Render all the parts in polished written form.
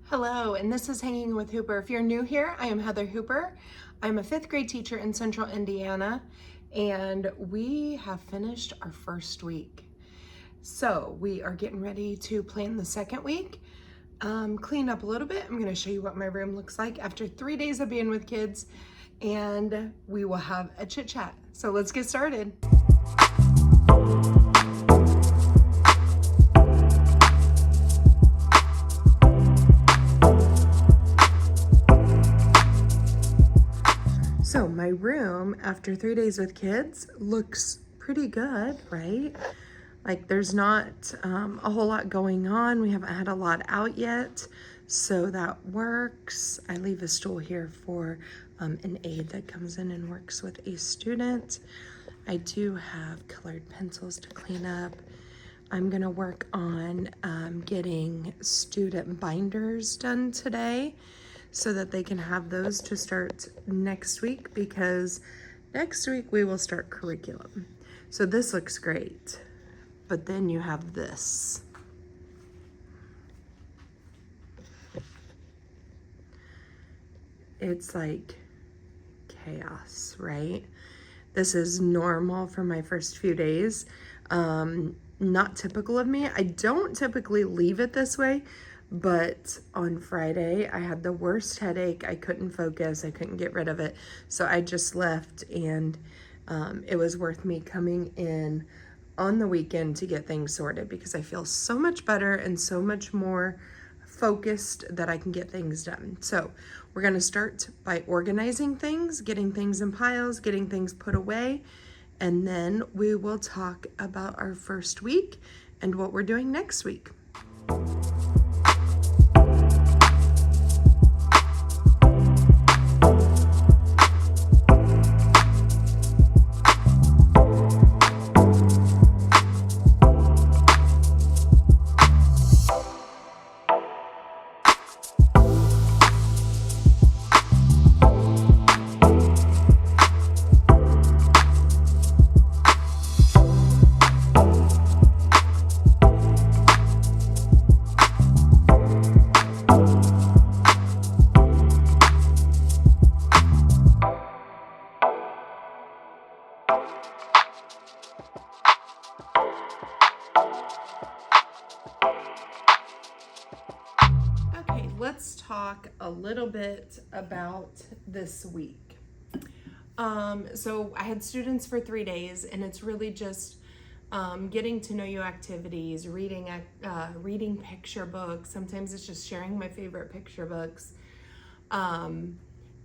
Hello, and this is Hanging with Hooper. If you're new here, I am Heather Hooper. I'm a 5th grade teacher in Central Indiana, and we have finished our first week. So we are getting ready to plan the second week, clean up a little bit. I'm going to show you what my room looks like after 3 days of being with kids, and we will have a chit chat. So let's get started. So my room after 3 days with kids looks pretty good, right? Like there's not a whole lot going on. We haven't had a lot out yet, so that works. I leave a stool here for an aide that comes in and works with a student. I do have colored pencils to clean up. I'm gonna work on getting student binders done today so that they can have those to start next week, because next week we will start curriculum. So this looks great, but then you have this. It's like chaos, right? This is normal for my first few days. Not typical of me. I don't typically leave it this way, but on Friday I had the worst headache. I couldn't focus. I couldn't get rid of it. So I just left, and it was worth me coming in on the weekend to get things sorted, because I feel so much better and so much more focused that I can get things done. So we're going to start by organizing things, getting things in piles, getting things put away, and then we will talk about our first week and what we're doing next week. Let's talk a little bit about this week. So I had students for 3 days, and it's really just getting to know you activities, reading picture books. Sometimes it's just sharing my favorite picture books,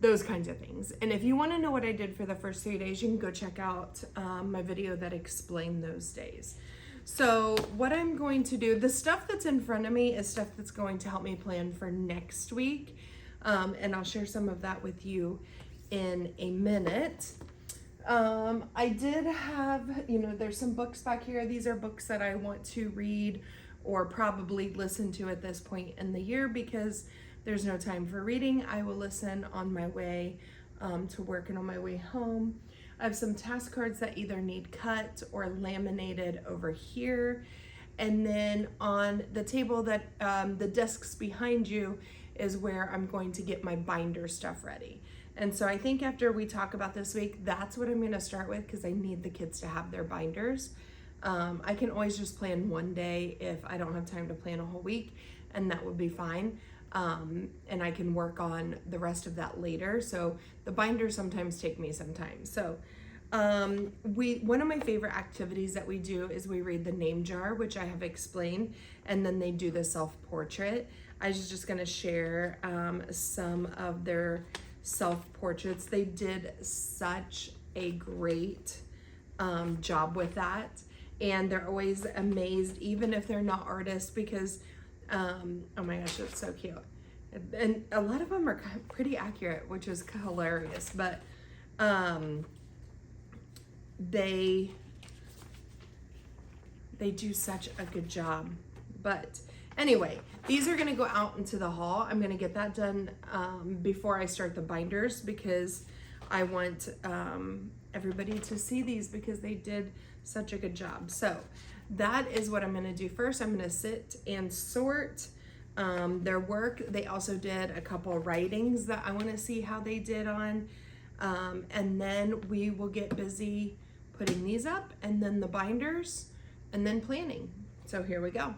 those kinds of things. And if you want to know what I did for the first 3 days, you can go check out my video that explained those days. So what I'm going to do, the stuff that's in front of me is stuff that's going to help me plan for next week. And I'll share some of that with you in a minute. I did have, there's some books back here. These are books that I want to read or probably listen to at this point in the year, because there's no time for reading. I will listen on my way to work and on my way home. I have some task cards that either need cut or laminated over here. And then on the table that the desks behind you is where I'm going to get my binder stuff ready. And so I think after we talk about this week, that's what I'm going to start with, because I need the kids to have their binders. I can always just plan one day if I don't have time to plan a whole week, and that would be fine. And I can work on the rest of that later. So the binders sometimes take me some time. So one of my favorite activities that we do is we read the name jar, which I have explained, and then they do the self-portrait. I was just going to share some of their self-portraits. They did such a great job with that, and they're always amazed, even if they're not artists, because oh my gosh, it's so cute. And a lot of them are pretty accurate, which is hilarious, but they do such a good job. But anyway, these are gonna go out into the hall. I'm gonna get that done before I start the binders, because I want everybody to see these, because they did such a good job. So that is what I'm gonna do first. I'm gonna sit and sort their work. They also did a couple writings that I want to see how they did on. And then we will get busy putting these up, and then the binders, and then planning. So here we go.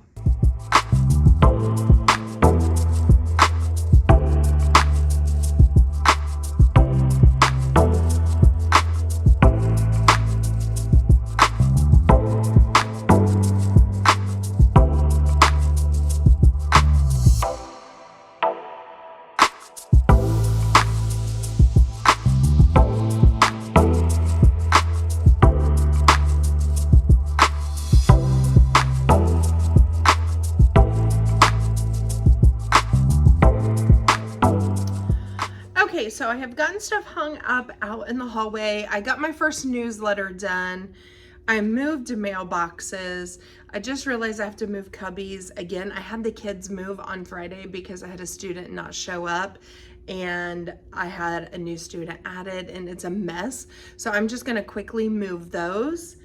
Okay, so I have gotten stuff hung up out in the hallway. I got my first newsletter done. I moved mailboxes. I just realized I have to move cubbies. Again, I had the kids move on Friday because I had a student not show up, and I had a new student added, and it's a mess. So I'm just gonna quickly move those.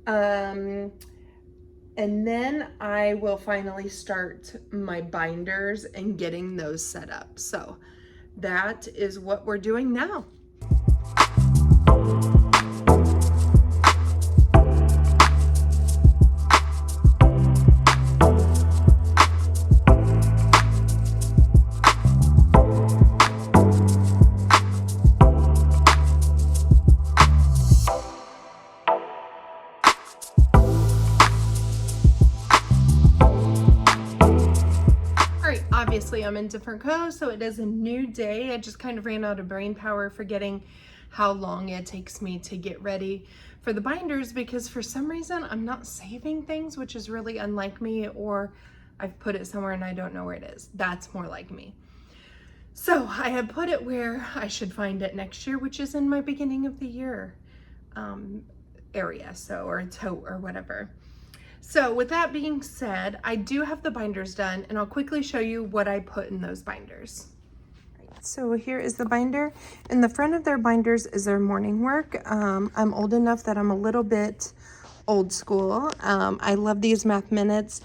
And then I will finally start my binders and getting those set up. So that is what we're doing now. Obviously I'm in different clothes, so it is a new day. I just kind of ran out of brain power forgetting how long it takes me to get ready for the binders, because for some reason I'm not saving things, which is really unlike me, or I've put it somewhere and I don't know where it is. That's more like me. So I have put it where I should find it next year, which is in my beginning of the year area, so, or tote or whatever. So with that being said, I do have the binders done, and I'll quickly show you what I put in those binders. So here is the binder. In the front of their binders is their morning work. I'm old enough that I'm a little bit old school. I love these Math Minutes.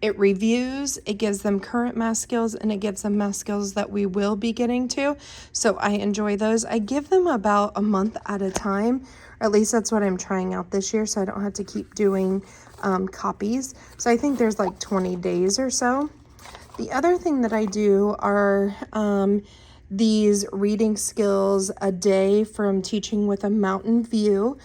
It reviews, it gives them current math skills, and it gives them math skills that we will be getting to. So I enjoy those. I give them about a month at a time, or at least that's what I'm trying out this year, so I don't have to keep doing copies. So I think there's like 20 days or so. The other thing that I do are these reading skills a day from Teaching with a Mountain View.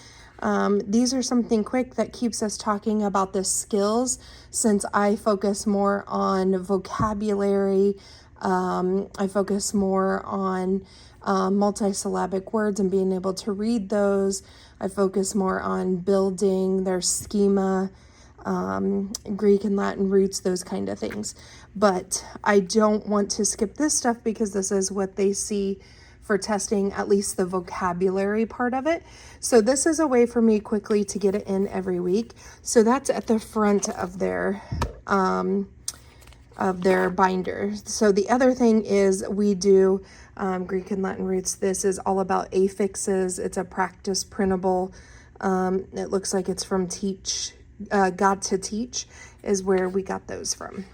These are something quick that keeps us talking about the skills, since I focus more on vocabulary. I focus more on multisyllabic words and being able to read those. I focus more on building their schema, Greek and Latin roots, those kind of things. But I don't want to skip this stuff because this is what they see for testing, at least the vocabulary part of it. So this is a way for me quickly to get it in every week. So that's at the front of their binder. So the other thing is we do Greek and Latin roots. This is all about affixes. It's a practice printable. It looks like it's from God to Teach is where we got those from.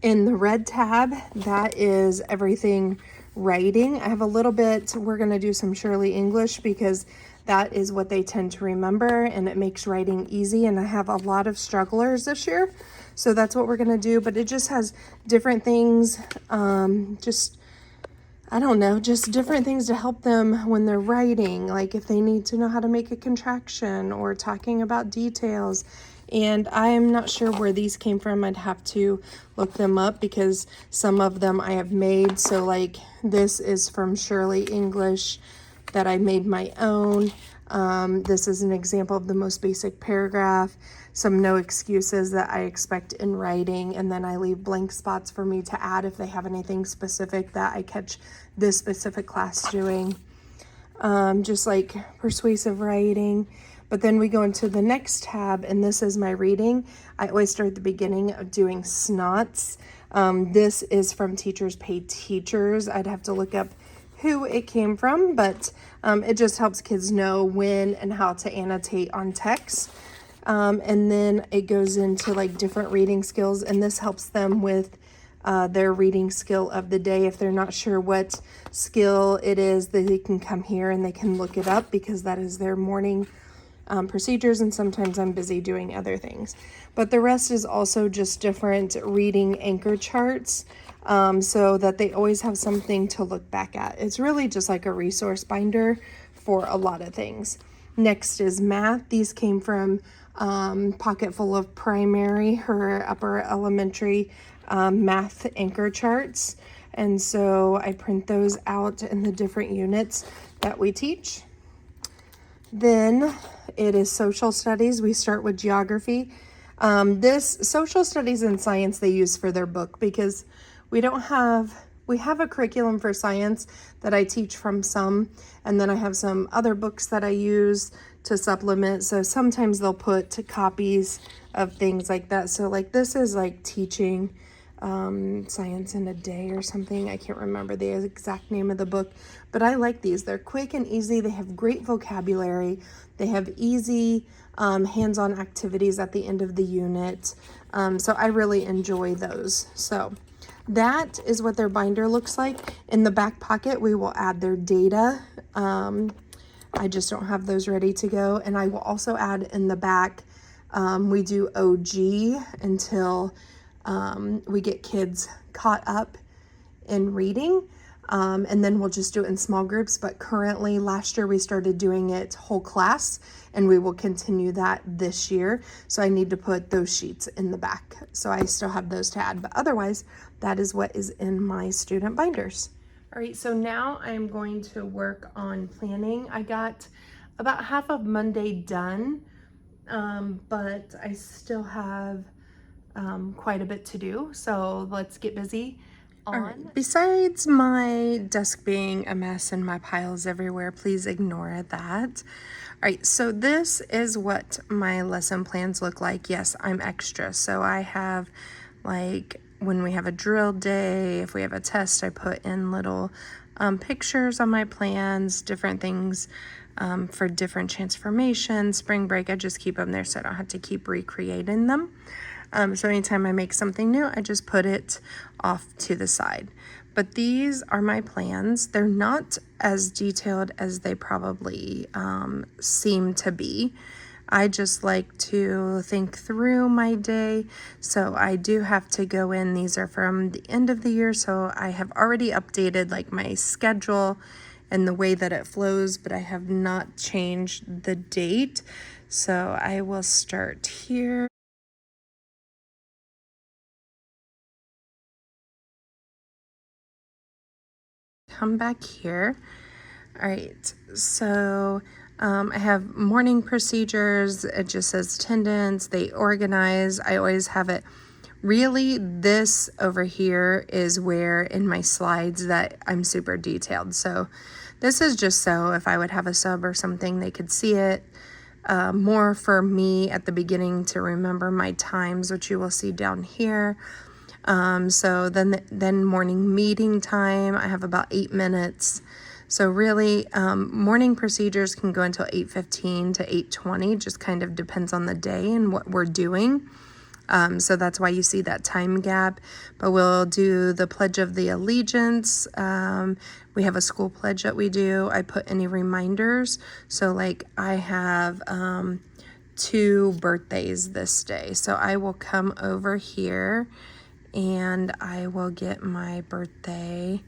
In the red tab, that is everything writing. I have a little bit, we're going to do some Shirley English because that is what they tend to remember, and it makes writing easy. And I have a lot of strugglers this year, so that's what we're going to do. But it just has different things, I don't know, just different things to help them when they're writing, like if they need to know how to make a contraction or talking about details. And I am not sure where these came from. I'd have to look them up because some of them I have made. So like this is from Shirley English that I made my own. This is an example of the most basic paragraph, some no excuses that I expect in writing, and then I leave blank spots for me to add if they have anything specific that I catch this specific class doing. Just like persuasive writing. But then we go into the next tab, and this is my reading. I always start at the beginning of doing snots. This is from Teachers Pay Teachers. I'd have to look up who it came from, but it just helps kids know when and how to annotate on text. And then it goes into like different reading skills, and this helps them with their reading skill of the day. If they're not sure what skill it is, they can come here and they can look it up, because that is their morning procedures, and sometimes I'm busy doing other things. But the rest is also just different reading anchor charts, so that they always have something to look back at. It's really just like a resource binder for a lot of things. Next is math. These came from Pocket Full of Primary, her upper elementary math anchor charts. And so I print those out in the different units that we teach. Then it is social studies. We start with geography. This social studies and science they use for their book, because we have a curriculum for science that I teach from some, and then I have some other books that I use to supplement. So sometimes they'll put copies of things like that. So like this is like teaching science in a day or something. I can't remember the exact name of the book, but I like these. They're quick and easy. They have great vocabulary. They have easy hands-on activities at the end of the unit. So I really enjoy those. So that is what their binder looks like. In the back pocket, we will add their data. I just don't have those ready to go. And I will also add in the back, we do OG until we get kids caught up in reading. And then we'll just do it in small groups. But currently, last year we started doing it whole class, and we will continue that this year. So I need to put those sheets in the back. So I still have those to add, but otherwise that is what is in my student binders. All right, so now I'm going to work on planning. I got about half of Monday done, but I still have quite a bit to do. So let's get busy. Right. Besides my desk being a mess and my piles everywhere, please ignore that. All right, so this is what my lesson plans look like. Yes, I'm extra. So I have, like, when we have a drill day, if we have a test, I put in little pictures on my plans, different things for different transformations. Spring break, I just keep them there so I don't have to keep recreating them. So anytime I make something new, I just put it off to the side. But these are my plans. They're not as detailed as they probably seem to be. I just like to think through my day. So I do have to go in. These are from the end of the year. So I have already updated like my schedule and the way that it flows, but I have not changed the date. So I will start here. Come back here. All right, so I have morning procedures. It just says attendance. They organize. I always have it. Really, this over here is where in my slides that I'm super detailed. So this is just so if I would have a sub or something, they could see it. More for me at the beginning to remember my times, which you will see down here. So then morning meeting time, I have about 8 minutes. So really, morning procedures can go until 8:15 to 8:20, just kind of depends on the day and what we're doing. So that's why you see that time gap. But we'll do the Pledge of the Allegiance. We have a school pledge that we do. I put any reminders. So like I have 2 birthdays this day. So I will come over here and I will get my birthday.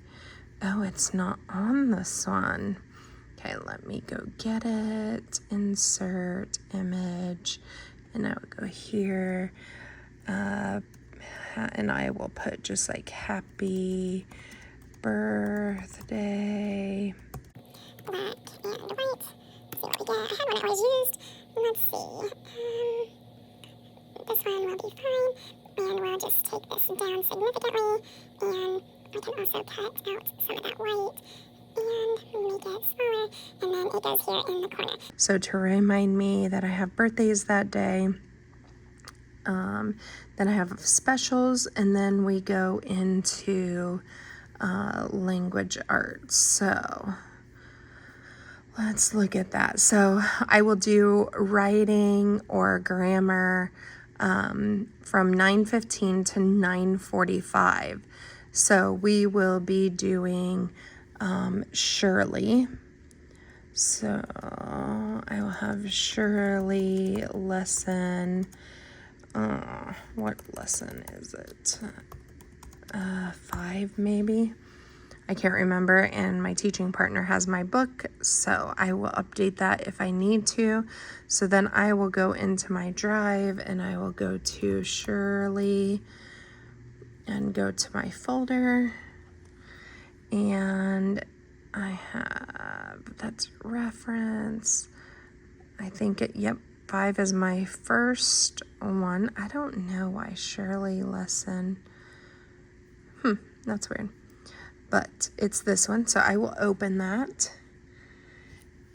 Oh, it's not on this one. Okay, let me go get it. Insert image. And I will go here. And I will put just like happy birthday. Black and white. See what we get. I had one I always used. Let's see. This one will be fine. And we'll just take this down significantly. And I can also cut out some of that white and make it smaller. And then it goes here in the corner. So to remind me that I have birthdays that day. Then I have specials, and then we go into language arts. So let's look at that. So I will do writing or grammar, from 9:15 to 9:45. So we will be doing Shirley. So I will have Shirley lesson. What lesson is it? 5 maybe. I can't remember, and my teaching partner has my book, so I will update that if I need to. So then I will go into my drive and I will go to Shirley and go to my folder, and I have, that's reference. I think yep, 5 is my first one. I don't know why Shirley lesson. That's weird. But it's this one, so I will open that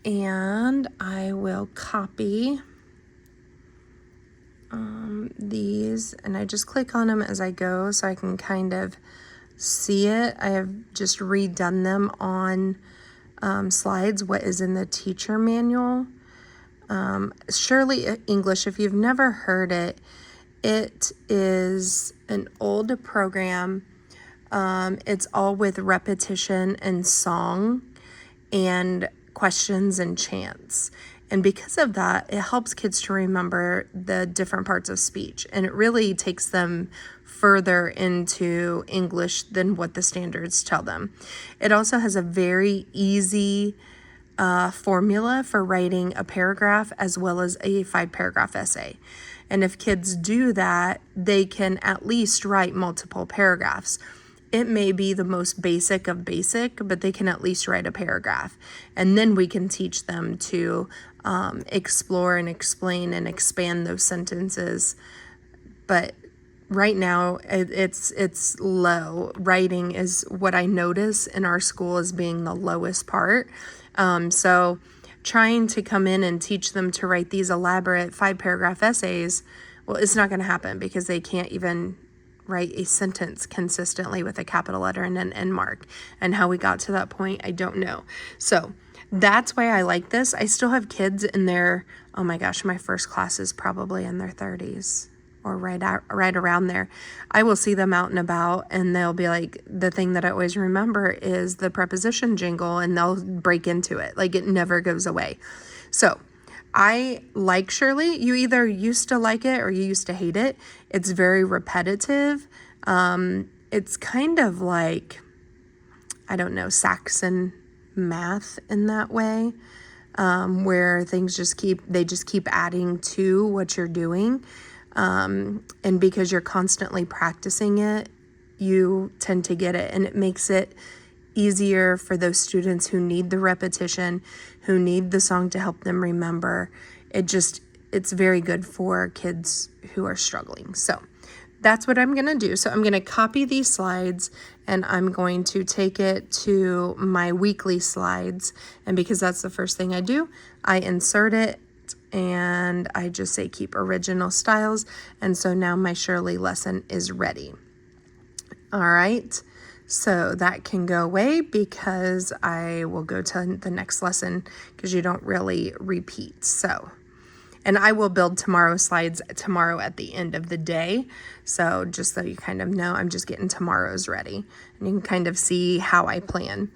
and I will copy these, and I just click on them as I go so I can kind of see it. I have just redone them on slides, what is in the teacher manual. Shirley English, if you've never heard it, it is an old program. It's all with repetition and song and questions and chants. And because of that, it helps kids to remember the different parts of speech. And it really takes them further into English than what the standards tell them. It also has a very easy formula for writing a paragraph as well as a 5-paragraph essay. And if kids do that, they can at least write multiple paragraphs. It may be the most basic of basic, but they can at least write a paragraph. And then we can teach them to explore and explain and expand those sentences. But right now, it's low. Writing is what I notice in our school as being the lowest part. So trying to come in and teach them to write these elaborate 5-paragraph essays, well, it's not going to happen because they can't even write a sentence consistently with a capital letter and an end mark. And how we got to that point, I don't know. So that's why I like this. I still have kids in their, oh my gosh, my first class is probably in their 30s or right around there. I will see them out and about and they'll be like, the thing that I always remember is the preposition jingle, and they'll break into it. Like, it never goes away. So I like Shirley. You either used to like it or you used to hate it. It's very repetitive. It's kind of like, I don't know, Saxon math in that way, where things just keep adding to what you're doing. And because you're constantly practicing it, you tend to get it, and it makes it easier for those students who need the repetition, who need the song to help them remember. It's very good for kids who are struggling. So that's what I'm going to do. So I'm going to copy these slides and I'm going to take it to my weekly slides. And because that's the first thing I do, I insert it and I just say keep original styles. And so now my Shirley lesson is ready. All right. So that can go away because I will go to the next lesson because you don't really repeat. So, and I will build tomorrow's slides tomorrow at the end of the day. So just so you kind of know, I'm just getting tomorrow's ready and you can kind of see how I plan.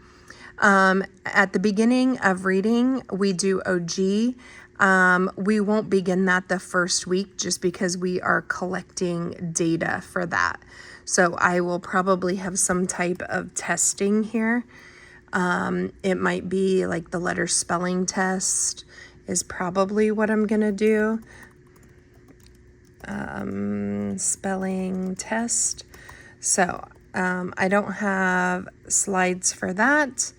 At the beginning of reading, we do OG. We won't begin that the first week just because we are collecting data for that. So I will probably have some type of testing here. It might be like the letter spelling test is probably what I'm going to do. Spelling test. So I don't have slides for that,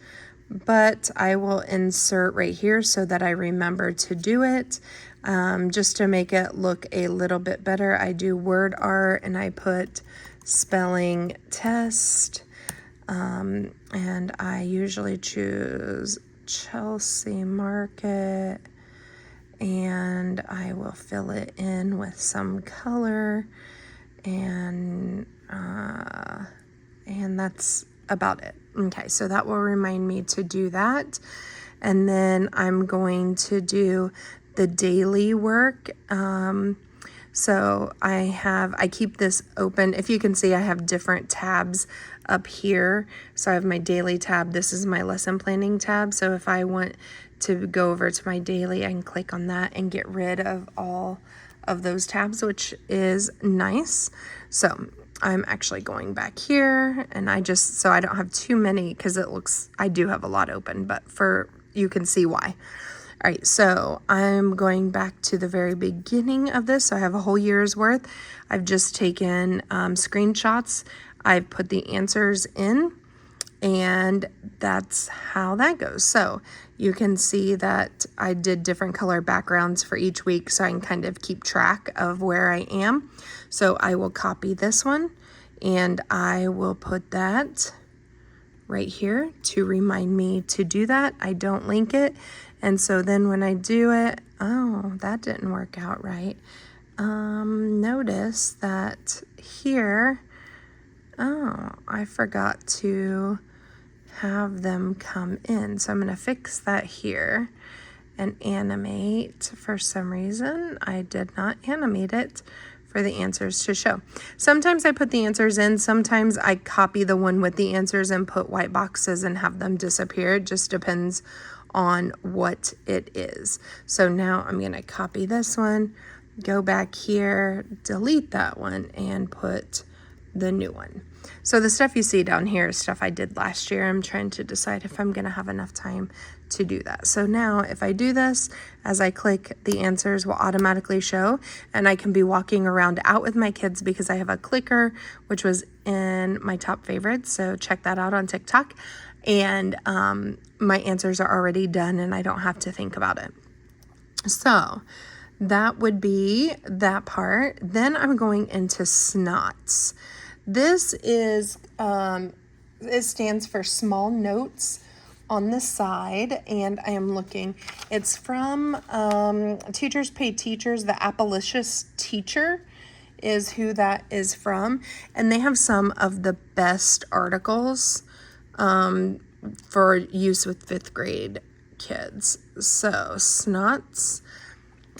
but I will insert right here so that I remember to do it. Just to make it look a little bit better, I do word art and I put spelling test. And I usually choose Chelsea Market, and I will fill it in with some color, and that's about it. Okay, so that will remind me to do that. And then I'm going to do the daily work. So I keep this open. If you can see, I have different tabs up here. So I have my daily tab. This is my lesson planning tab. So if I want to go over to my daily, I can click on that and get rid of all of those tabs, which is nice. So I'm actually going back here, and so I don't have too many, because I do have a lot open, but you can see why. All right, so I'm going back to the very beginning of this. So I have a whole year's worth. I've just taken screenshots. I've put the answers in, and that's how that goes. So you can see that I did different color backgrounds for each week, so I can kind of keep track of where I am. So I will copy this one, and I will put that right here to remind me to do that. I don't link it. And so then when I do it, oh, that didn't work out right. Notice that here, oh, I forgot to have them come in. So I'm going to fix that here and animate. For some reason, I did not animate it for the answers to show. Sometimes I put the answers in, sometimes I copy the one with the answers and put white boxes and have them disappear. It just depends on what it is. So now I'm going to copy this one, go back here, delete that one, and put the new one. So the stuff you see down here is stuff I did last year. I'm trying to decide if I'm going to have enough time to do that. So now if I do this, as I click, the answers will automatically show, and I can be walking around out with my kids because I have a clicker, which was in my top favorites. So check that out on TikTok. And my answers are already done, and I don't have to think about it. So that would be that part. Then I'm going into SNOTs. This is, it stands for small notes on the side, and I am looking, it's from Teachers Pay Teachers. The Appalicious Teacher is who that is from, and they have some of the best articles for use with 5th grade kids. So SNOTs,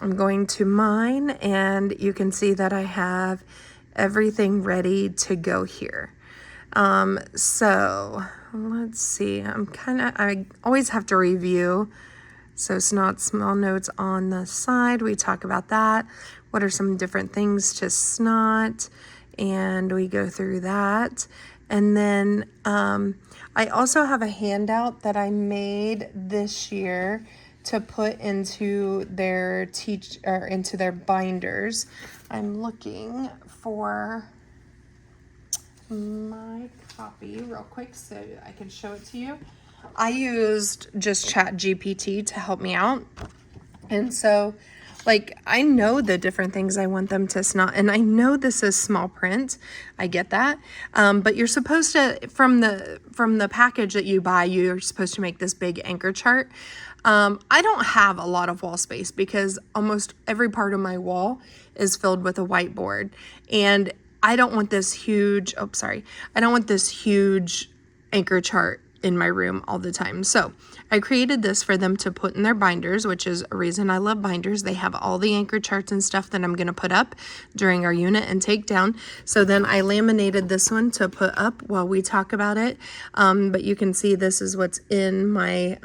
I'm going to mine, and you can see that I have everything ready to go here. So let's see, I always have to review. So SNOT, small notes on the side, we talk about that. What are some different things to SNOT? And we go through that. And then I also have a handout that I made this year to put into their into their binders. I'm looking for my copy real quick so I can show it to you. I used just ChatGPT to help me out. And so, like, I know the different things I want them to SNOT, and I know this is small print. I get that. But you're supposed to, from the package that you buy, you're supposed to make this big anchor chart. I don't have a lot of wall space because almost every part of my wall is filled with a whiteboard, and I don't want this huge, I don't want this huge anchor chart in my room all the time. So I created this for them to put in their binders, which is a reason I love binders. They have all the anchor charts and stuff that I'm going to put up during our unit and take down. So then I laminated this one to put up while we talk about it. But you can see this is what's in my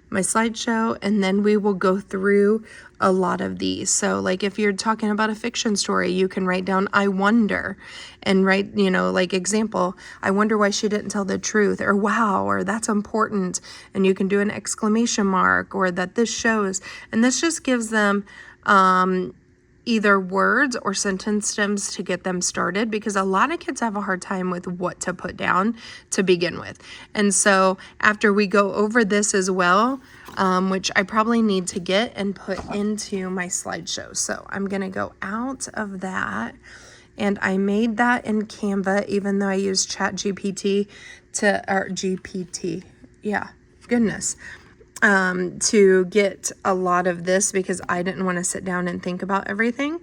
my slideshow, and then we will go through a lot of these. So like if you're talking about a fiction story, you can write down I wonder, and write, you know, like example, I wonder why she didn't tell the truth, or wow, or that's important, and you can do an exclamation mark, or that this shows. And this just gives them either words or sentence stems to get them started, because a lot of kids have a hard time with what to put down to begin with. And so after we go over this as well, which I probably need to get and put into my slideshow. So I'm going to go out of that. And I made that in Canva, even though I used ChatGPT to get a lot of this, because I didn't want to sit down and think about everything.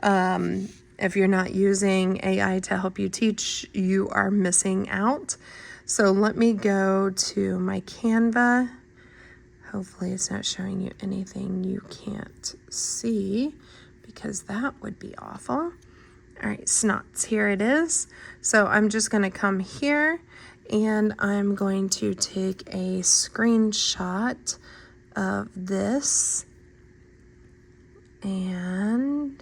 If you're not using AI to help you teach, you are missing out. So let me go to my Canva. Hopefully it's not showing you anything you can't see, because that would be awful. All right, snots, here it is. So I'm just gonna come here and I'm going to take a screenshot of this, and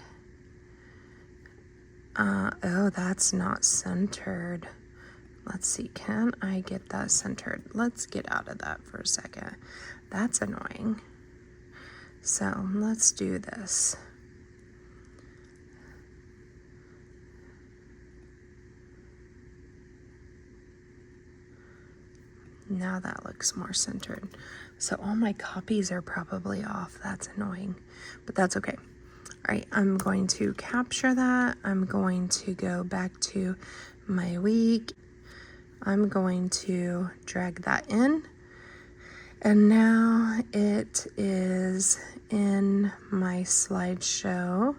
oh, that's not centered. Let's see, can I get that centered? Let's get out of that for a second. That's annoying. So let's do this. Now that looks more centered. So all my copies are probably off. That's annoying, but that's okay. All right, I'm going to capture that. I'm going to go back to my week. I'm going to drag that in. And now it is in my slideshow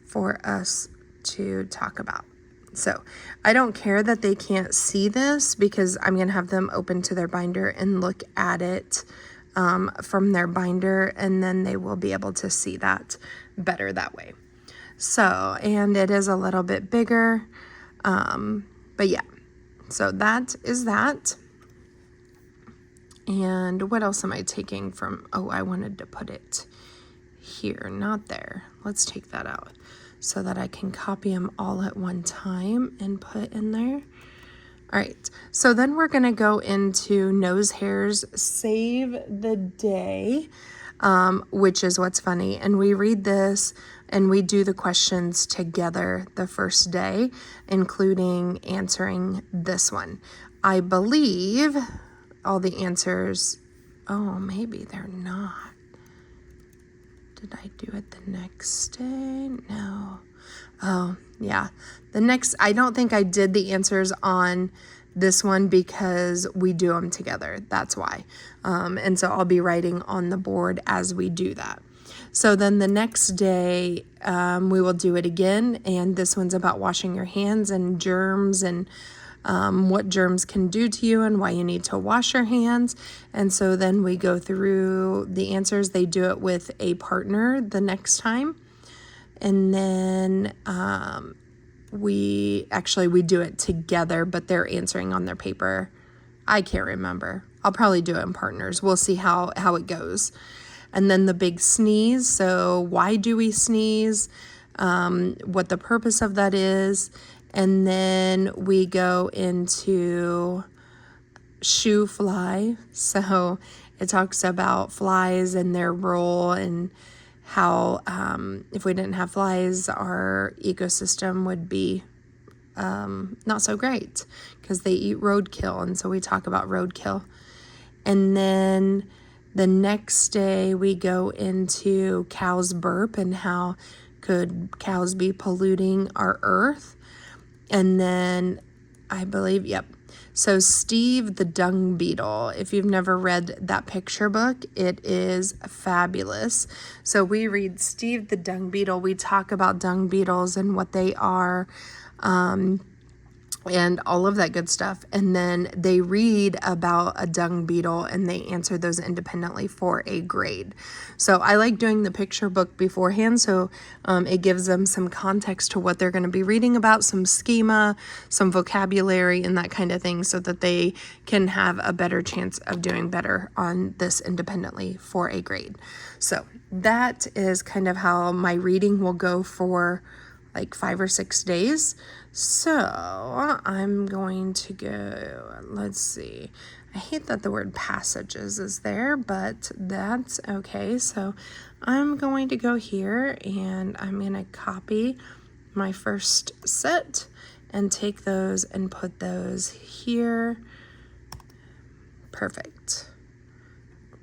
for us to talk about. So I don't care that they can't see this because I'm going to have them open to their binder and look at it from their binder, and then they will be able to see that better that way. So, and it is a little bit bigger, but yeah, so that is that. And what else am I taking from, oh, I wanted to put it here, not there. Let's take that out so that I can copy them all at one time and put in there. All right, so then we're gonna go into Nose Hairs Save the Day, which is what's funny. And we read this and we do the questions together the first day, including answering this one. I believe all the answers, oh, maybe they're not. Did I do it the next day? No. Oh, yeah. The next, I don't think I did the answers on this one because we do them together. That's why. And so I'll be writing on the board as we do that. So then the next day, we will do it again. And this one's about washing your hands and germs and what germs can do to you and why you need to wash your hands. And so then we go through the answers. They do it with a partner the next time. And then we do it together, but they're answering on their paper. I can't remember. I'll probably do it in partners. We'll see how it goes. And then the big sneeze. So why do we sneeze? What the purpose of that is. And then we go into shoe fly. So it talks about flies and their role and how if we didn't have flies, our ecosystem would be not so great because they eat roadkill. And so we talk about roadkill. And then the next day we go into cows burp and how could cows be polluting our earth. And then I believe, yep. So Steve the Dung Beetle, if you've never read that picture book, it is fabulous. So we read Steve the Dung Beetle. We talk about dung beetles and what they are, and all of that good stuff. And then they read about a dung beetle and they answer those independently for a grade. So I like doing the picture book beforehand. So it gives them some context to what they're going to be reading about, some schema, some vocabulary and that kind of thing so that they can have a better chance of doing better on this independently for a grade. So that is kind of how my reading will go for like 5 or 6 days. So I'm going to go, let's see. I hate that the word passages is there, but that's okay. So I'm going to go here and I'm going to copy my first set and take those and put those here. Perfect.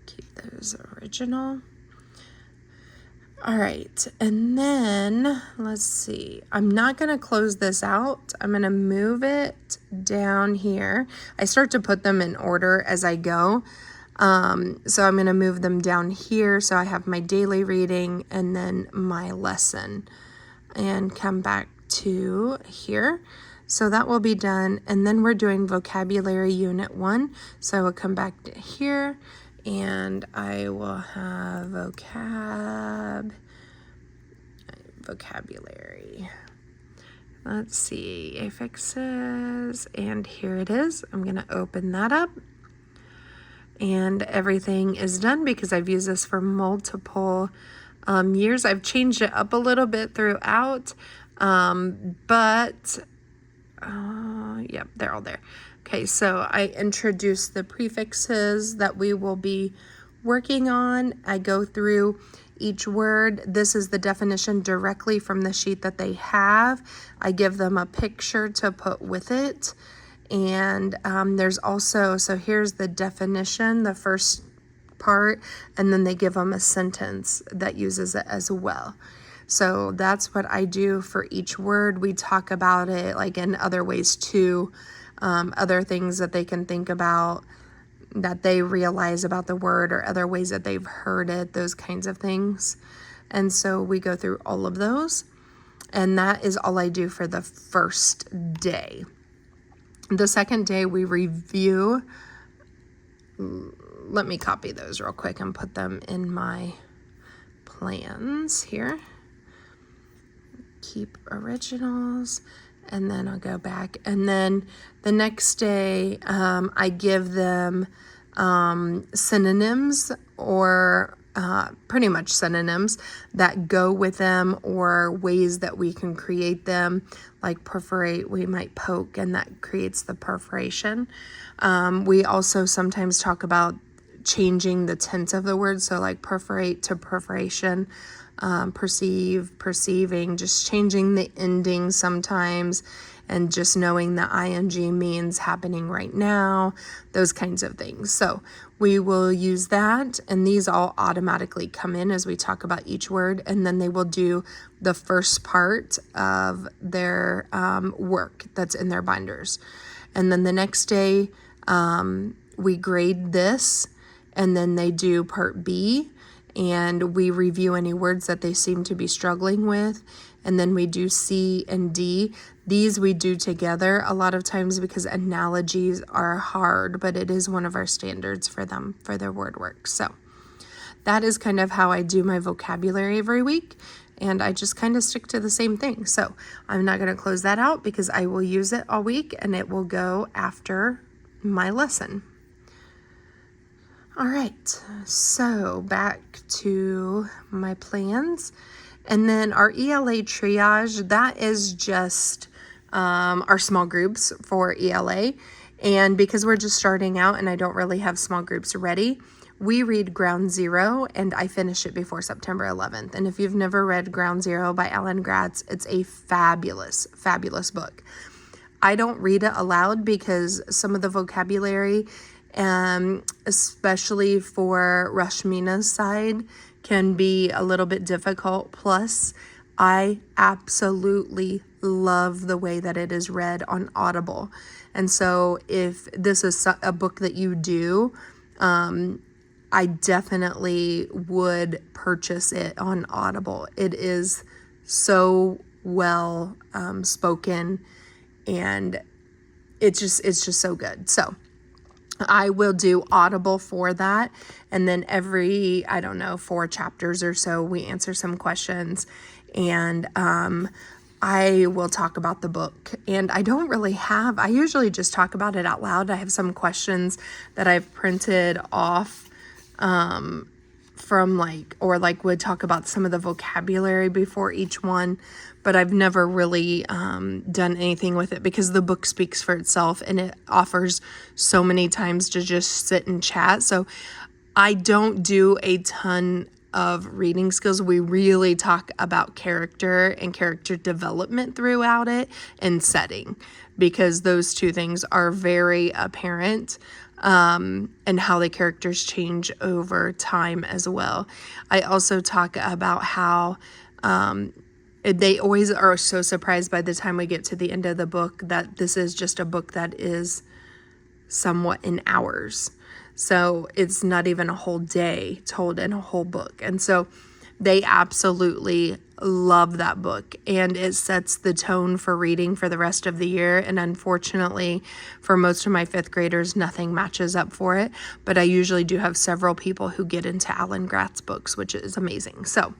Keep those original. All right, and then let's see. I'm not gonna close this out. I'm gonna move it down here. I start to put them in order as I go. So I'm gonna move them down here so I have my daily reading and then my lesson and come back to here. So that will be done. And then we're doing vocabulary unit 1. So I will come back to here. And I will have vocab vocabulary. Let's see, affixes, and here it is. I'm gonna open that up. And everything is done because I've used this for multiple years. I've changed it up a little bit throughout, but yep, they're all there. Okay, so I introduced the prefixes that we will be working on. I go through each word. This is the definition directly from the sheet that they have. I give them a picture to put with it. And there's also, so here's the definition, the first part, and then they give them a sentence that uses it as well. So that's what I do for each word. We talk about it like in other ways too, other things that they can think about that they realize about the word or other ways that they've heard it, those kinds of things. And so we go through all of those. And that is all I do for the first day. The second day we review. Let me copy those real quick and put them in my plans here. Keep originals, and then I'll go back. And then the next day I give them synonyms or pretty much synonyms that go with them or ways that we can create them. Like perforate, we might poke, and that creates the perforation. We also sometimes talk about changing the tense of the word. So like perforate to perforation, perceive, perceiving, just changing the ending sometimes, and just knowing the ing means happening right now, those kinds of things. So we will use that, and these all automatically come in as we talk about each word, and then they will do the first part of their work that's in their binders. And then the next day we grade this, and then they do part B, and we review any words that they seem to be struggling with. And then we do C and D. These we do together a lot of times because analogies are hard, but it is one of our standards for them, for their word work. So that is kind of how I do my vocabulary every week. And I just kind of stick to the same thing. So I'm not going to close that out because I will use it all week, and it will go after my lesson. All right, so back to my plans. And then our ELA triage, that is just our small groups for ELA. And because we're just starting out and I don't really have small groups ready, we read Ground Zero, and I finish it before September 11th. And if you've never read Ground Zero by Alan Gratz, it's a fabulous, fabulous book. I don't read it aloud because some of the vocabulary, especially for Rashmina's side, can be a little bit difficult. Plus, I absolutely love the way that it is read on Audible. And so if this is a book that you do, I definitely would purchase it on Audible. It is so well spoken, and it's just so good. So I will do Audible for that. And then every, 4 chapters or so, we answer some questions, and I will talk about the book. And I usually just talk about it out loud. I have some questions that I've printed off from would talk about some of the vocabulary before each one, but I've never really done anything with it because the book speaks for itself, and it offers so many times to just sit and chat. So I don't do a ton of reading skills. We really talk about character and character development throughout it, and setting, because those two things are very apparent. And how the characters change over time as well. I also talk about how they always are so surprised by the time we get to the end of the book that this is just a book that is somewhat in hours. So it's not even a whole day told in a whole book. And so they absolutely love that book, and it sets the tone for reading for the rest of the year. And unfortunately, for most of my 5th graders, nothing matches up for it. But I usually do have several people who get into Alan Gratz books, which is amazing. So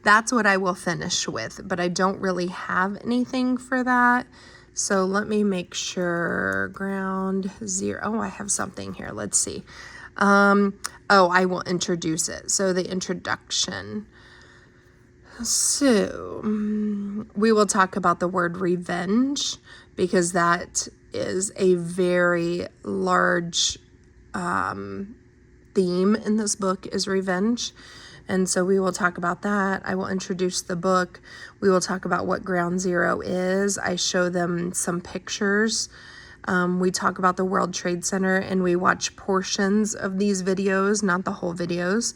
that's what I will finish with, but I don't really have anything for that. So let me make sure. Ground zero. Oh, I have something here. Let's see. Oh, I will introduce it. So the introduction. So we will talk about the word revenge, because that is a very large theme in this book, is revenge. And so we will talk about that. I will introduce the book. We will talk about what Ground Zero is. I show them some pictures. We talk about the World Trade Center, and we watch portions of these videos, not the whole videos,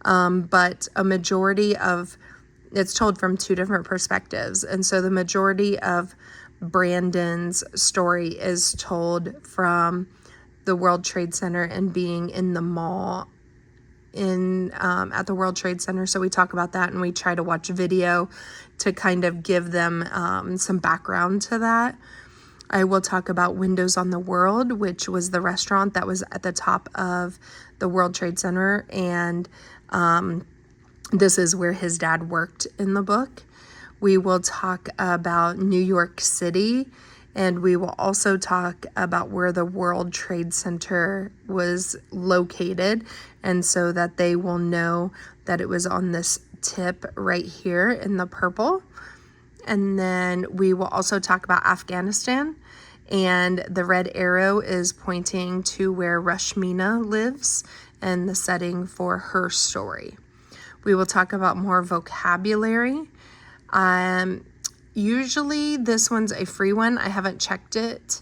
but a majority of, it's told from two different perspectives. And so the majority of Brandon's story is told from the World Trade Center and being in the mall at the World Trade Center. So we talk about that, and we try to watch video to kind of give them some background to that. I will talk about Windows on the World, which was the restaurant that was at the top of the World Trade Center, and this is where his dad worked in the book. We will talk about New York City, and we will also talk about where the World Trade Center was located, and so that they will know that it was on this tip right here in the purple. And then we will also talk about Afghanistan, and the red arrow is pointing to where Rashmina lives and the setting for her story. We will talk about more vocabulary. Usually this one's a free one. I haven't checked it,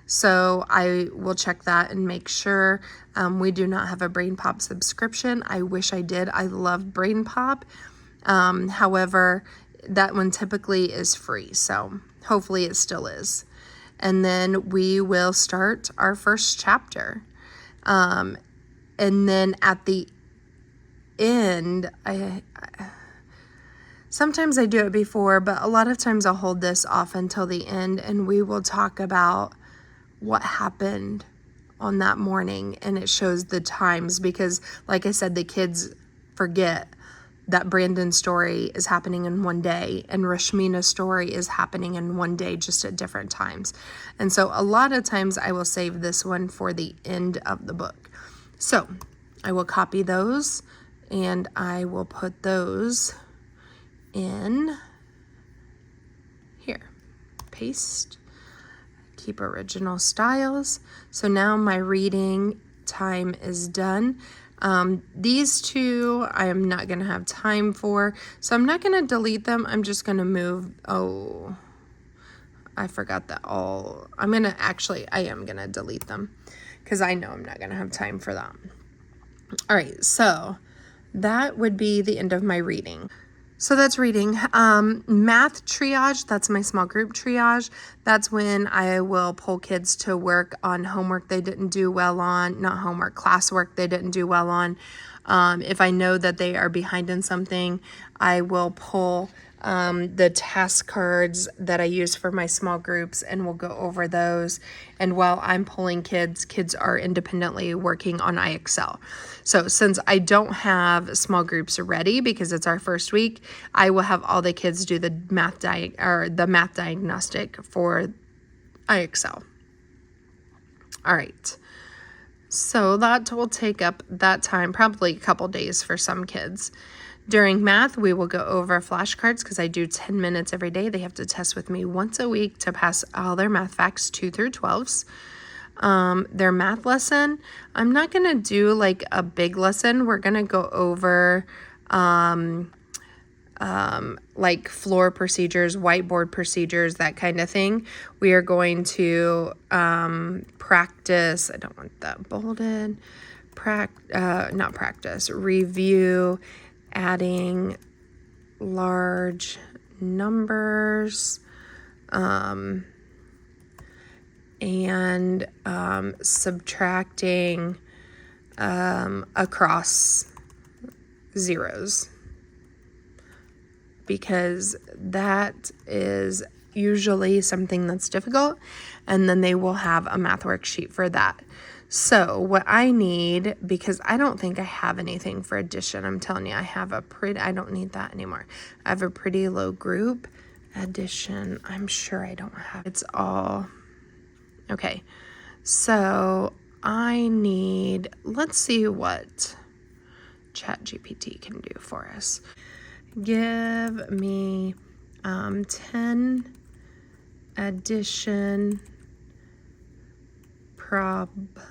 so I will check that and make sure. We do not have a Brain Pop subscription. I wish I did. I love Brain Pop. However, that one typically is free, so hopefully it still is. And then we will start our first chapter. And then at the end, sometimes I do it before, but a lot of times I'll hold this off until the end, and we will talk about what happened on that morning, and it shows the times, because like I said, the kids forget that Brandon's story is happening in one day and Rashmina's story is happening in one day, just at different times. And so a lot of times I will save this one for the end of the book. So I will copy those, and I will put those in here. Paste. Keep original styles. So now my reading time is done. These two I am not going to have time for, so I'm not going to delete them. I'm just going to move. Oh, I forgot that all. I am going to delete them, because I know I'm not going to have time for them. All right, so that would be the end of my reading. So that's reading. Math triage, that's my small group triage. That's when I will pull kids to work on homework they didn't do well on, not homework, classwork they didn't do well on. If I know that they are behind in something, I will pull the task cards that I use for my small groups, and we'll go over those. And while I'm pulling kids are independently working on iExcel. So since I don't have small groups ready because it's our first week, I will have all the kids do the math diagnostic for iExcel. All right. So that will take up that time, probably a couple days for some kids. During math, we will go over flashcards, because I do 10 minutes every day. They have to test with me once a week to pass all their math facts 2 through 12s. Their math lesson, I'm not going to do like a big lesson. We're going to go over like floor procedures, whiteboard procedures, that kind of thing. We are going to practice, I don't want that bolded, review adding large numbers, and subtracting across zeros, because that is usually something that's difficult, and then they will have a math worksheet for that. So what I need, because I don't think I have anything for addition, I'm telling you, I don't need that anymore. I have a pretty low group. Addition, I'm sure I don't have, it's all, okay. So I need, let's see what ChatGPT can do for us. Give me 10 addition problems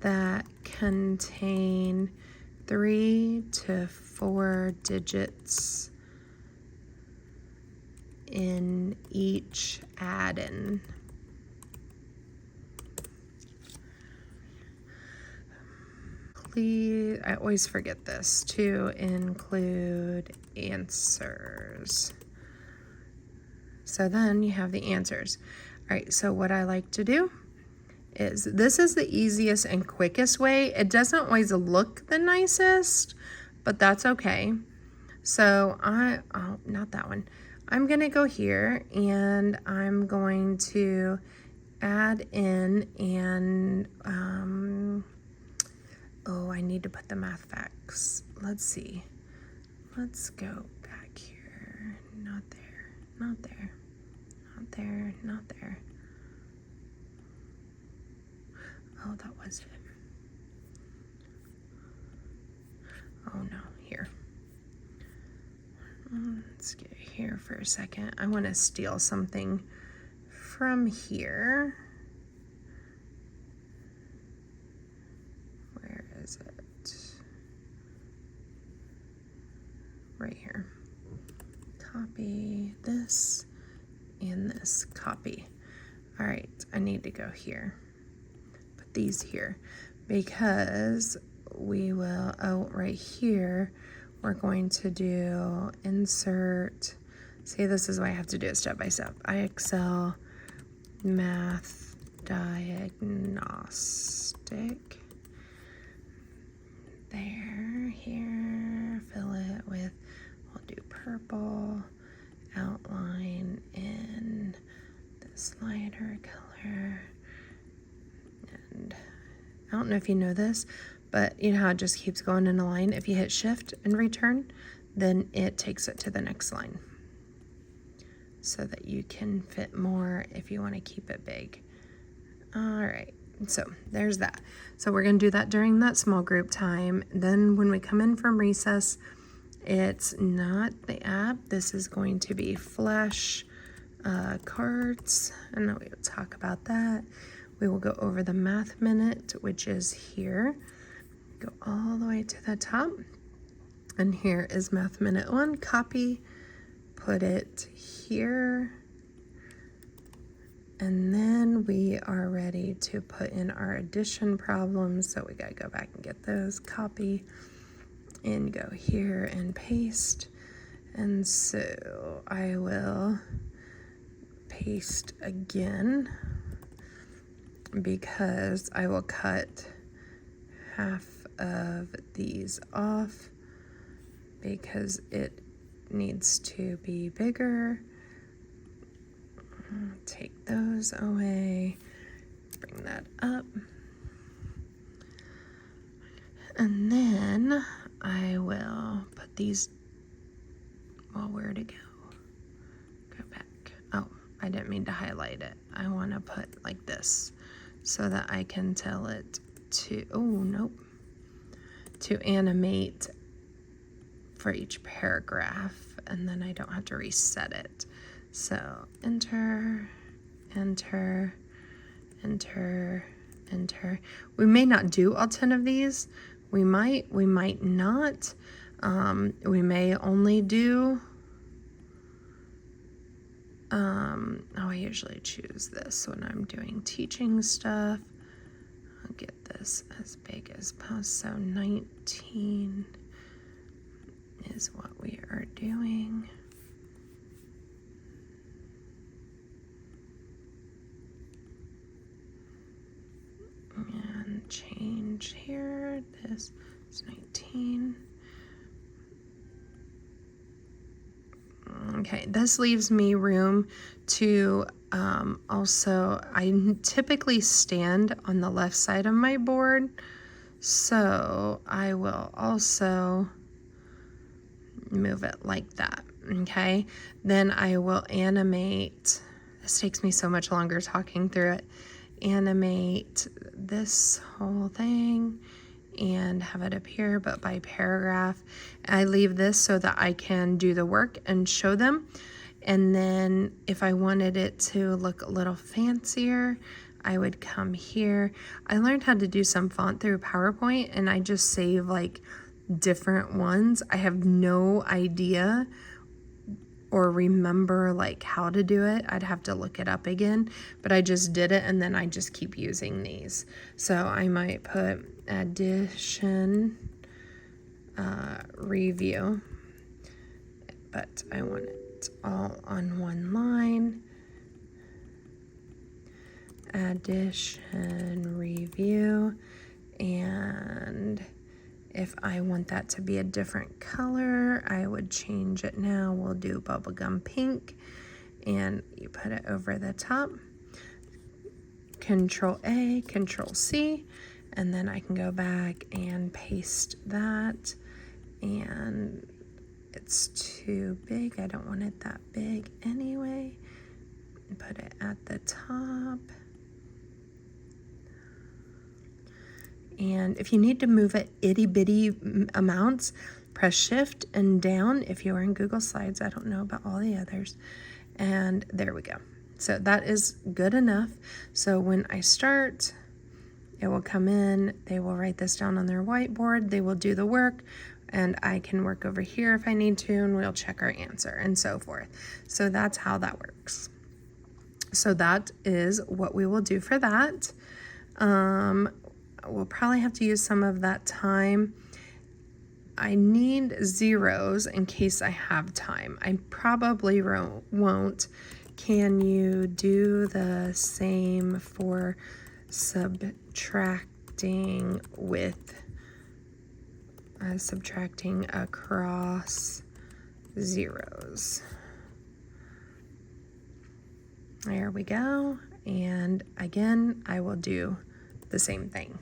that contain 3 to 4 digits in each addend. Please, I always forget this, to include answers. So then you have the answers. All right, so what I like to do is, this is the easiest and quickest way. It doesn't always look the nicest, but that's okay. So not that one. I'm gonna go here and I'm going to add in and, I need to put the math facts. Let's see. Let's go back here. Not there, not there, not there, not there. Oh, that was it. Oh no, here. Let's get here for a second. I want to steal something from here. Where is it? Right here. Copy this and this. Copy. All right, I need to go here. Put these here because we will, right here, we're going to do insert. See, this is why I have to do it step by step. IXL math diagnostic. There, here, fill it with, we'll do purple, outline in this lighter color. And I don't know if you know this, but you know how it just keeps going in a line? If you hit shift and return, then it takes it to the next line so that you can fit more if you want to keep it big. All right, so there's that. So we're going to do that during that small group time. Then when we come in from recess, it's not the app. This is going to be flash cards, and we will talk about that. We will go over the math minute, which is here. Go all the way to the top. And here is math minute 1. Copy, put it here. And then we are ready to put in our addition problems. So we gotta go back and get those. Copy and go here and paste. And so I will paste again because I will cut half of these off because it needs to be bigger. Take those away, bring that up, and then I will put these, well, where to go? Go back. Oh, I didn't mean to highlight it. I want to put like this so that I can tell it to, oh, nope, to animate for each paragraph, and then I don't have to reset it. So enter, enter, enter, enter. We may not do all 10 of these. We might not. We may only do, I usually choose this when I'm doing teaching stuff. I'll get this as big as possible. So 19 is what we are doing. And change here, this is 19. Okay, this leaves me room to also, I typically stand on the left side of my board, so I will also move it like that, okay? Then I will animate, this takes me so much longer talking through it, animate this whole thing and have it appear, but by paragraph. I leave this so that I can do the work and show them. And then if I wanted it to look a little fancier, I would come here. I learned how to do some font through PowerPoint, and I just save like different ones. I have no idea or remember like how to do it. I'd have to look it up again, but I just did it, and then I just keep using these. So I might put addition review, but I want it all on one line. Addition review, and if I want that to be a different color, I would change it now. We'll do bubblegum pink, and you put it over the top. Control A, Control C, and then I can go back and paste that. And it's too big. I don't want it that big anyway. Put it at the top. And if you need to move it itty bitty amounts, press shift and down if you are in Google Slides. I don't know about all the others. And there we go. So that is good enough. So when I start, it will come in, they will write this down on their whiteboard, they will do the work, and I can work over here if I need to, and we'll check our answer and so forth. So that's how that works. So that is what we will do for that. We'll probably have to use some of that time. I need zeros in case I have time. I probably won't. Can you do the same for subtracting with subtracting across zeros? There we go. And again, I will do the same thing.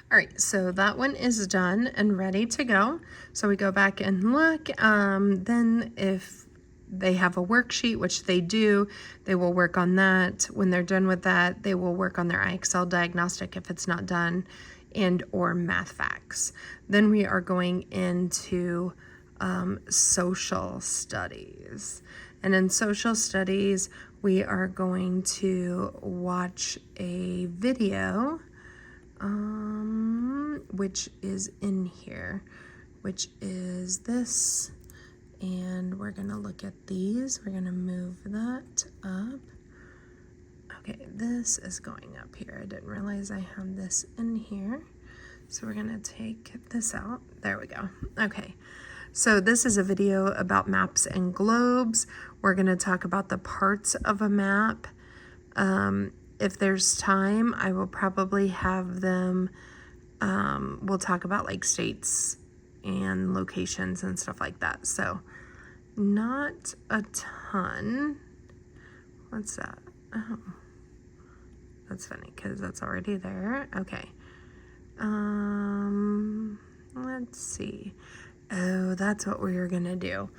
All right, so that one is done and ready to go. So we go back and look. Then if they have a worksheet, which they do, they will work on that. When they're done with that, they will work on their IXL diagnostic if it's not done, and or math facts. Then we are going into social studies. And in social studies, we are going to watch a video, which is in here, which is this. And we're going to look at these. We're going to move that up. Okay, this is going up here. I didn't realize I had this in here. So we're going to take this out. There we go. Okay. So this is a video about maps and globes. We're going to talk about the parts of a map. If there's time, I will probably have them, we'll talk about like states and locations and stuff like that. So not a ton. What's that? Oh, that's funny because that's already there. Okay. Let's see. Oh, that's what we're gonna do.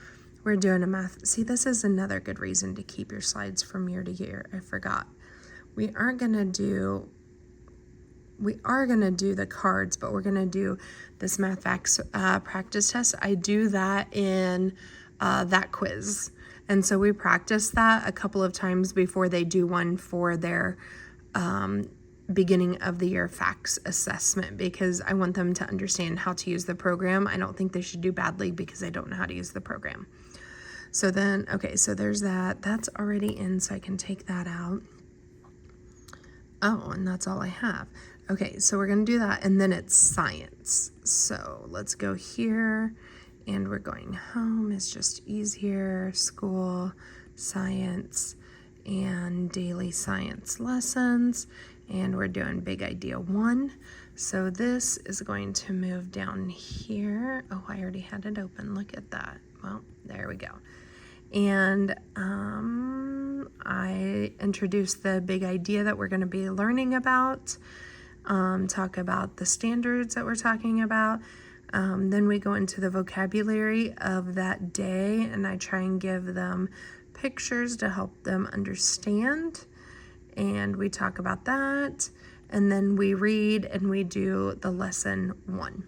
We're doing a math. See, this is another good reason to keep your slides from year to year. I forgot. We are gonna do the cards, but we're gonna do this math facts practice test. I do that in that quiz. And so we practice that a couple of times before they do one for their beginning of the year facts assessment, because I want them to understand how to use the program. I don't think they should do badly because they don't know how to use the program. So then, okay, so there's that. That's already in, so I can take that out. Oh, and that's all I have. Okay, so we're going to do that, and then it's science. So let's go here, and we're going home. It's just easier. School, science, and daily science lessons. And we're doing big idea 1. So this is going to move down here. Oh, I already had it open. Look at that. Well, there we go. And I introduced the big idea that we're going to be learning about, talk about the standards that we're talking about. Then we go into the vocabulary of that day, and I try and give them pictures to help them understand. And we talk about that, and then we read and we do the lesson 1.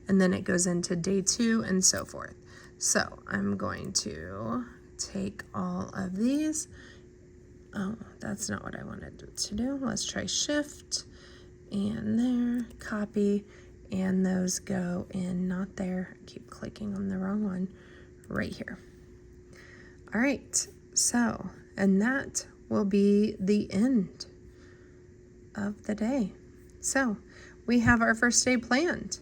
And then it goes into day 2 and so forth. So I'm going to take all of these. Oh, that's not what I wanted to do. Let's try shift and there, copy, and those go in, not there. I keep clicking on the wrong one, right here. All right, so, and that will be the end of the day. So we have our first day planned.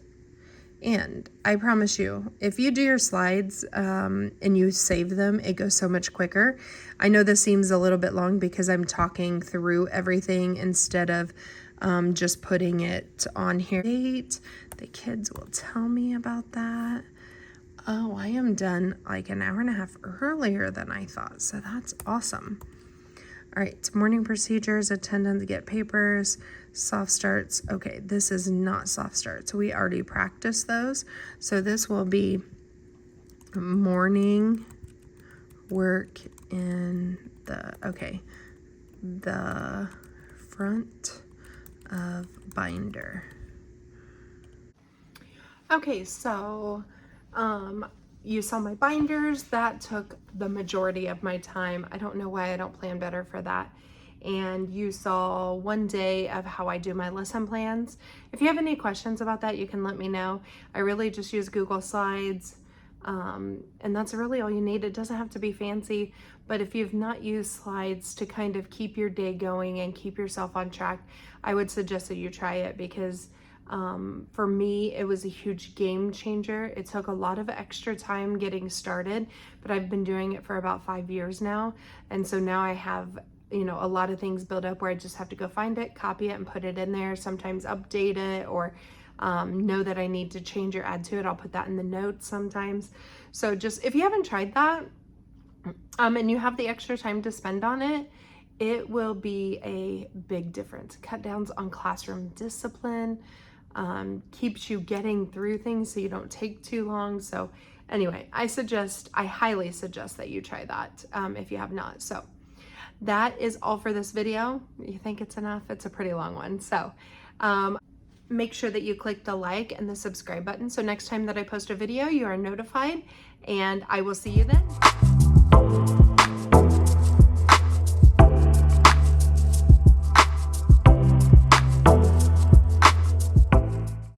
And I promise you, if you do your slides and you save them, it goes so much quicker. I know this seems a little bit long because I'm talking through everything instead of just putting it on here. The kids will tell me about that. Oh, I am done like an hour and a half earlier than I thought, so that's awesome. All right, morning procedures, attendance, get papers, soft starts. Okay, this is not soft starts. We already practiced those. So this will be morning work in the front of binder. Okay, so you saw my binders. That took the majority of my time. I don't know why I don't plan better for that. And you saw one day of how I do my lesson plans. If you have any questions about that, you can let me know. I really just use Google Slides, and that's really all you need. It doesn't have to be fancy, but if you've not used slides to kind of keep your day going and keep yourself on track, I would suggest that you try it because for me, it was a huge game changer. It took a lot of extra time getting started, but I've been doing it for about 5 years now. And so now I have, you know, a lot of things built up where I just have to go find it, copy it, and put it in there, sometimes update it, or know that I need to change or add to it. I'll put that in the notes sometimes. So just, if you haven't tried that, and you have the extra time to spend on it, it will be a big difference. Cut downs on classroom discipline, keeps you getting through things so you don't take too long. So anyway, I highly suggest that you try that if you have not. So that is all for this video. You think it's enough? It's a pretty long one. So make sure that you click the like and the subscribe button so next time that I post a video, you are notified, and I will see you then.